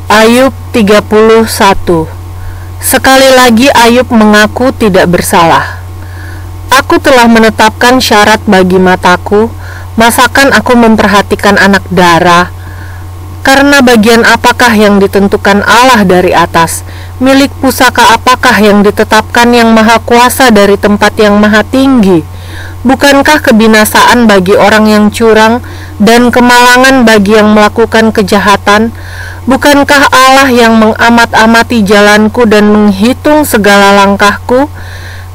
Ayub 31. Sekali lagi Ayub mengaku tidak bersalah. Aku telah menetapkan syarat bagi mataku, masakan aku memperhatikan anak dara. Karena bagian apakah yang ditentukan Allah dari atas? Milik pusaka apakah yang ditetapkan yang maha kuasa dari tempat yang maha tinggi? Bukankah kebinasaan bagi orang yang curang dan kemalangan bagi yang melakukan kejahatan? Bukankah Allah yang mengamat-amati jalanku dan menghitung segala langkahku?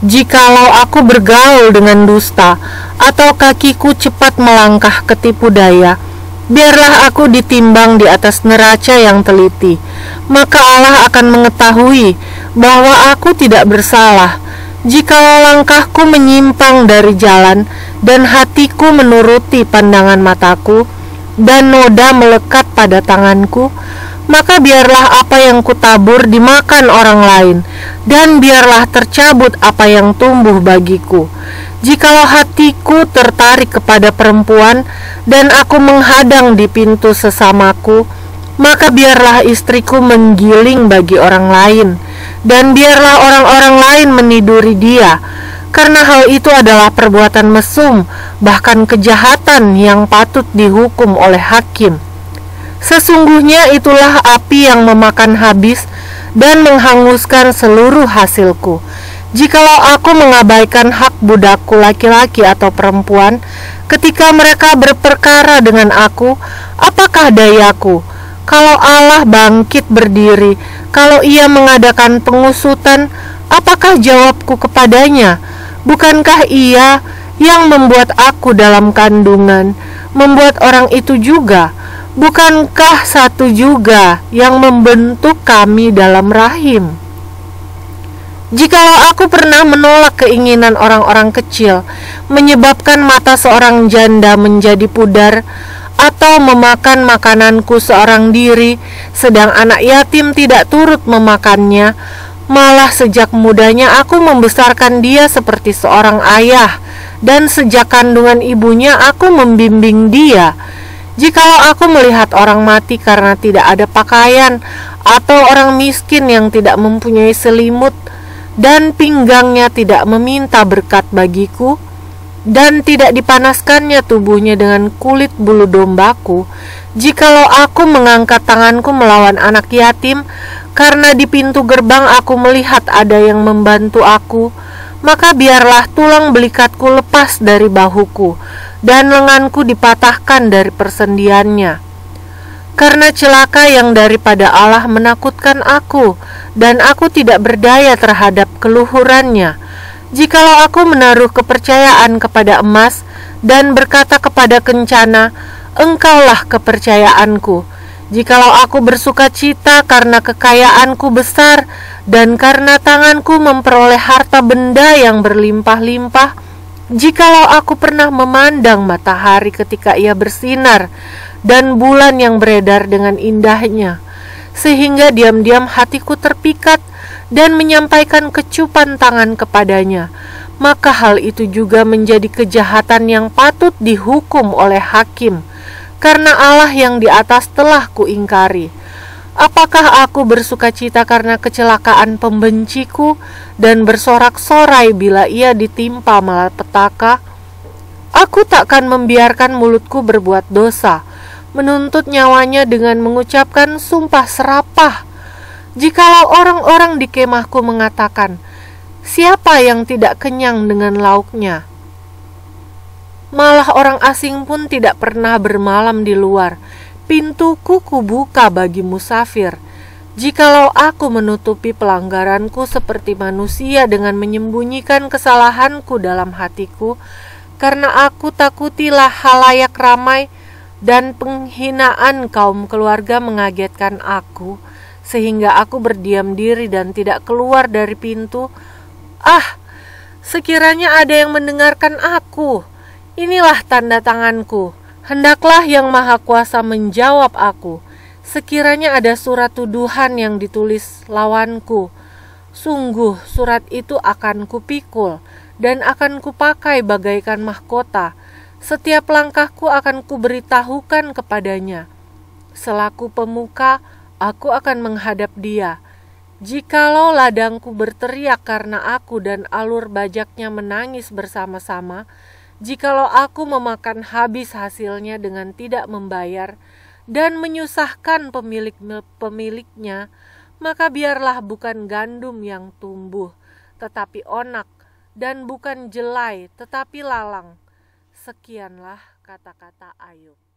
Jikalau aku bergaul dengan dusta, atau kakiku cepat melangkah ke tipu daya, biarlah aku ditimbang di atas neraca yang teliti. Maka Allah akan mengetahui bahwa aku tidak bersalah. Jikalau langkahku menyimpang dari jalan, dan hatiku menuruti pandangan mataku, dan noda melekat pada tanganku, maka biarlah apa yang kutabur dimakan orang lain, dan biarlah tercabut apa yang tumbuh bagiku. Jikalau hatiku tertarik kepada perempuan, dan aku menghadang di pintu sesamaku, maka biarlah istriku menggiling bagi orang lain, dan biarlah orang-orang lain meniduri dia, karena hal itu adalah perbuatan mesum, bahkan kejahatan yang patut dihukum oleh hakim. Sesungguhnya itulah api yang memakan habis dan menghanguskan seluruh hasilku. Jikalau aku mengabaikan hak budakku laki-laki atau perempuan, ketika mereka berperkara dengan aku, apakah dayaku? Kalau Allah bangkit berdiri, kalau ia mengadakan pengusutan, apakah jawabku kepadanya? Bukankah ia yang membuat aku dalam kandungan, membuat orang itu juga? Bukankah satu juga yang membentuk kami dalam rahim? Jikalau aku pernah menolak keinginan orang-orang kecil, menyebabkan mata seorang janda menjadi pudar, atau memakan makananku seorang diri, sedang anak yatim tidak turut memakannya, malah sejak mudanya aku membesarkan dia seperti seorang ayah, dan sejak kandungan ibunya aku membimbing dia. Jikalau aku melihat orang mati karena tidak ada pakaian, atau orang miskin yang tidak mempunyai selimut, dan pinggangnya tidak meminta berkat bagiku, dan tidak dipanaskannya tubuhnya dengan kulit bulu dombaku, jikalau aku mengangkat tanganku melawan anak yatim, karena di pintu gerbang aku melihat ada yang membantu aku, maka biarlah tulang belikatku lepas dari bahuku, dan lenganku dipatahkan dari persendiannya. Karena celaka yang daripada Allah menakutkan aku, dan aku tidak berdaya terhadap keluhurannya. Jikalau aku menaruh kepercayaan kepada emas, dan berkata kepada kencana, Engkaulah kepercayaanku. Jikalau aku bersuka cita karena kekayaanku besar, dan karena tanganku memperoleh harta benda yang berlimpah-limpah, jikalau aku pernah memandang matahari ketika ia bersinar, dan bulan yang beredar dengan indahnya, sehingga diam-diam hatiku terpikat dan menyampaikan kecupan tangan kepadanya, maka hal itu juga menjadi kejahatan yang patut dihukum oleh hakim, karena Allah yang di atas telah kuingkari. Apakah aku bersuka cita karena kecelakaan pembenciku, dan bersorak-sorai bila ia ditimpa malapetaka? Aku takkan membiarkan mulutku berbuat dosa, menuntut nyawanya dengan mengucapkan sumpah serapah. Jikalau orang-orang di kemahku mengatakan, siapa yang tidak kenyang dengan lauknya? Malah orang asing pun tidak pernah bermalam di luar. Pintuku kubuka bagi musafir. Jikalau aku menutupi pelanggaranku seperti manusia dengan menyembunyikan kesalahanku dalam hatiku, karena aku takutilah halayak ramai, dan penghinaan kaum keluarga mengagetkan aku, sehingga aku berdiam diri dan tidak keluar dari pintu. Sekiranya ada yang mendengarkan aku. Inilah tanda tanganku. Hendaklah Yang Maha Kuasa menjawab aku. Sekiranya ada surat tuduhan yang ditulis lawanku, sungguh surat itu akan kupikul dan akan kupakai bagaikan mahkota. Setiap langkahku akan kuberitahukan kepadanya. Selaku pemuka, aku akan menghadap dia. Jikalau ladangku berteriak karena aku dan alur bajaknya menangis bersama-sama, jikalau aku memakan habis hasilnya dengan tidak membayar dan menyusahkan pemiliknya, maka biarlah bukan gandum yang tumbuh, tetapi onak, dan bukan jelai, tetapi lalang. Sekianlah kata-kata Ayub.